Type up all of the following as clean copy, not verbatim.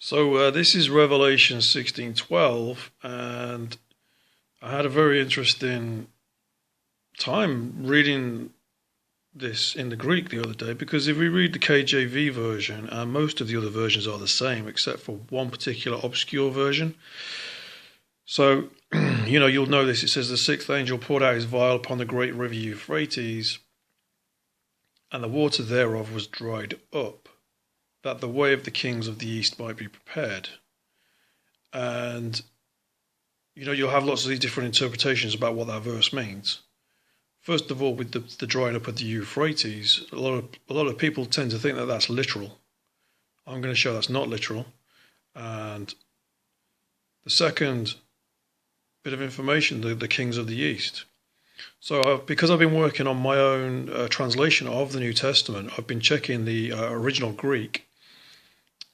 So this is Revelation 16:12, and I had a very interesting time reading this in the Greek the other day, because if we read the KJV version, and most of the other versions are the same except for one particular obscure version. So, you'll know this. It says, the sixth angel poured out his vial upon the great river Euphrates, and the water thereof was dried up, that the way of the kings of the east might be prepared. And, you'll have lots of these different interpretations about what that verse means. First of all, with the drying up of the Euphrates, a lot of people tend to think that that's literal. I'm going to show that's not literal. And the second bit of information, the kings of the east. So because I've been working on my own translation of the New Testament, I've been checking the original Greek.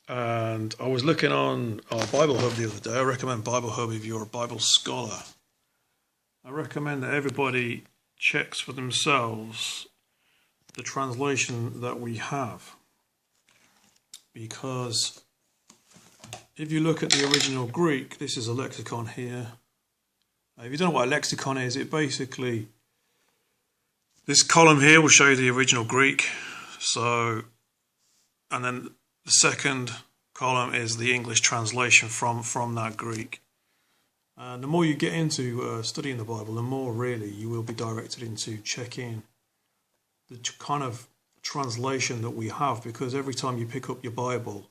And I was looking on our Bible Hub the other day. I recommend Bible Hub if you're a Bible scholar. I recommend that everybody checks for themselves the translation that we have. Because if you look at the original Greek, this is a lexicon here. If you don't know what a lexicon is, it basically, this column here will show you the original Greek. So, and then the second column is the English translation from that Greek. And the more you get into studying the Bible, the more really you will be directed into checking the kind of translation that we have, because every time you pick up your Bible,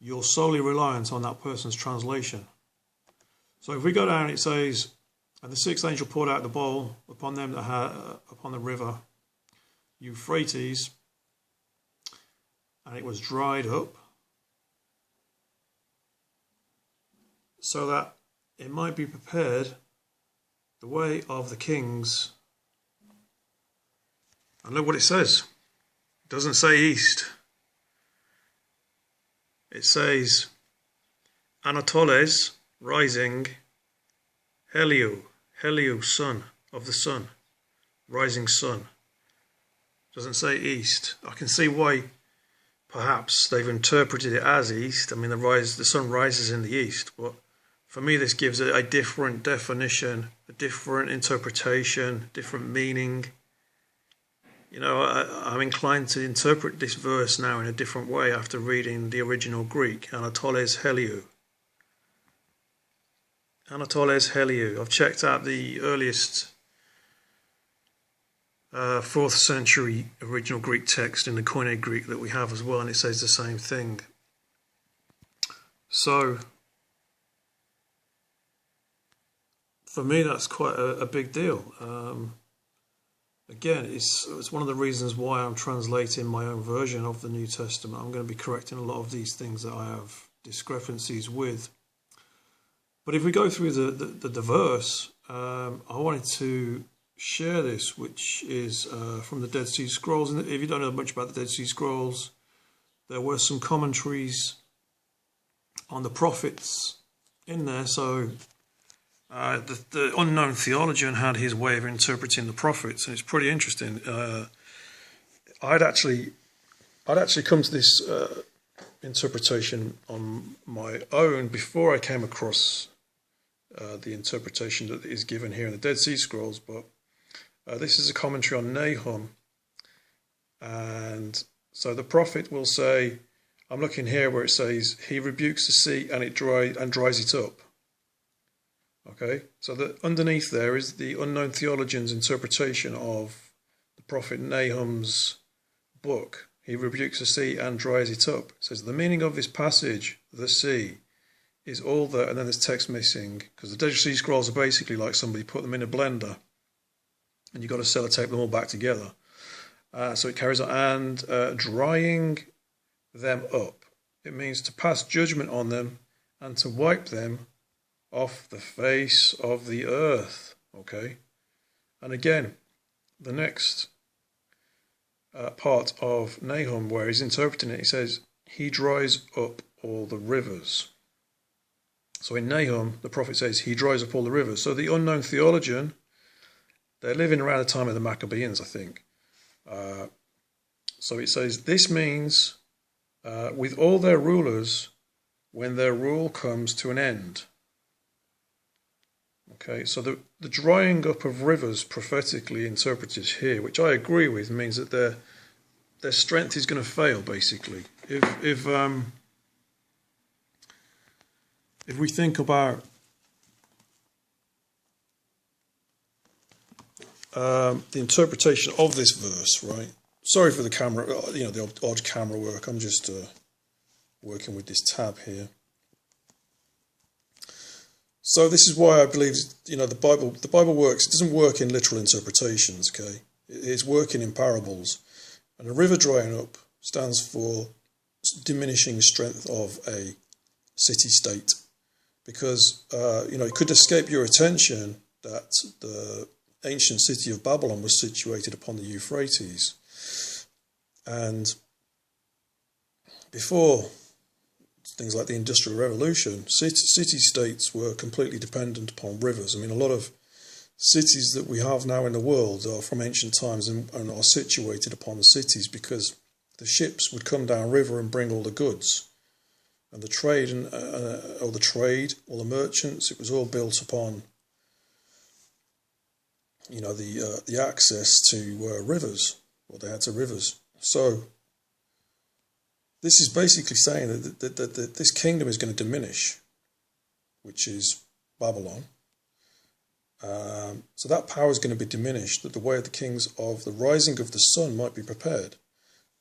you're solely reliant on that person's translation. So if we go down, it says, and the sixth angel poured out the bowl upon them that had upon the river Euphrates, and it was dried up, so that it might be prepared the way of the kings. And look what it says. It doesn't say east. It says Anatoles, rising, Helio, son of the sun, rising sun. Doesn't say east. I can see why perhaps they've interpreted it as east. I mean, the sun rises in the east, but for me this gives it a different definition, a different interpretation, different meaning. I'm inclined to interpret this verse now in a different way after reading the original Greek, Anatoles Helio. Anatoles Helio. I've checked out the earliest 4th century original Greek text in the Koine Greek that we have as well, and it says the same thing. So, for me, that's quite a big deal. Again, it's one of the reasons why I'm translating my own version of the New Testament. I'm going to be correcting a lot of these things that I have discrepancies with. But if we go through the verse, I wanted to share this, which is from the Dead Sea Scrolls. And if you don't know much about the Dead Sea Scrolls, there were some commentaries on the prophets in there. So the unknown theologian had his way of interpreting the prophets, and it's pretty interesting. I'd actually come to this interpretation on my own before I came across the interpretation that is given here in the Dead Sea Scrolls, but this is a commentary on Nahum. And so the prophet will say, I'm looking here where it says, he rebukes the sea and it dries it up. Okay, so underneath there is the unknown theologian's interpretation of the prophet Nahum's book. He rebukes the sea and dries it up. It says, the meaning of this passage, the sea, is all that, and then there's text missing, because the Dead Sea Scrolls are basically like somebody put them in a blender, and you've got to sellotape them all back together. So it carries on, and drying them up. It means to pass judgment on them and to wipe them off the face of the earth. Okay? And again, the next part of Nahum, where he's interpreting it, he says, he dries up all the rivers. So in Nahum, the prophet says, he dries up all the rivers. So the unknown theologian, they're living around the time of the Maccabees, I think. So it says, this means with all their rulers when their rule comes to an end. Okay, so the drying up of rivers prophetically interpreted here, which I agree with, means that their strength is going to fail, basically. If we think about the interpretation of this verse, right? Sorry for the camera, the odd camera work. I'm just working with this tab here. So this is why I believe, the Bible works. It doesn't work in literal interpretations, okay? It's working in parables. And a river drying up stands for diminishing strength of a city-state. Because, it could escape your attention that the ancient city of Babylon was situated upon the Euphrates. And before things like the Industrial Revolution, city-states were completely dependent upon rivers. I mean, a lot of cities that we have now in the world are from ancient times and are situated upon the cities because the ships would come down river and bring all the goods. And the trade, or the merchants, it was all built upon, the access to rivers, or they had to rivers. So this is basically saying that this kingdom is going to diminish, which is Babylon. So that power is going to be diminished, that the way of the kings of the rising of the sun might be prepared.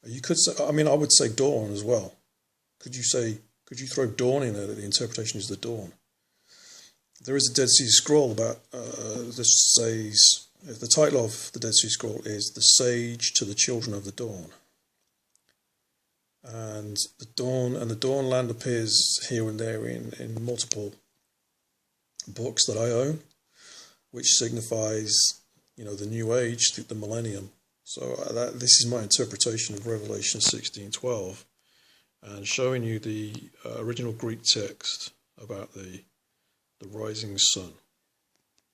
You could say, I would say dawn as well. Could you throw dawn in there, that the interpretation is the dawn? There is a Dead Sea Scroll about, this says, the title of the Dead Sea Scroll is The Sage to the Children of the Dawn. And the dawn land appears here and there in multiple books that I own, which signifies, the new age, the millennium. So this is my interpretation of Revelation 16:12, and showing you the original Greek text about the rising sun.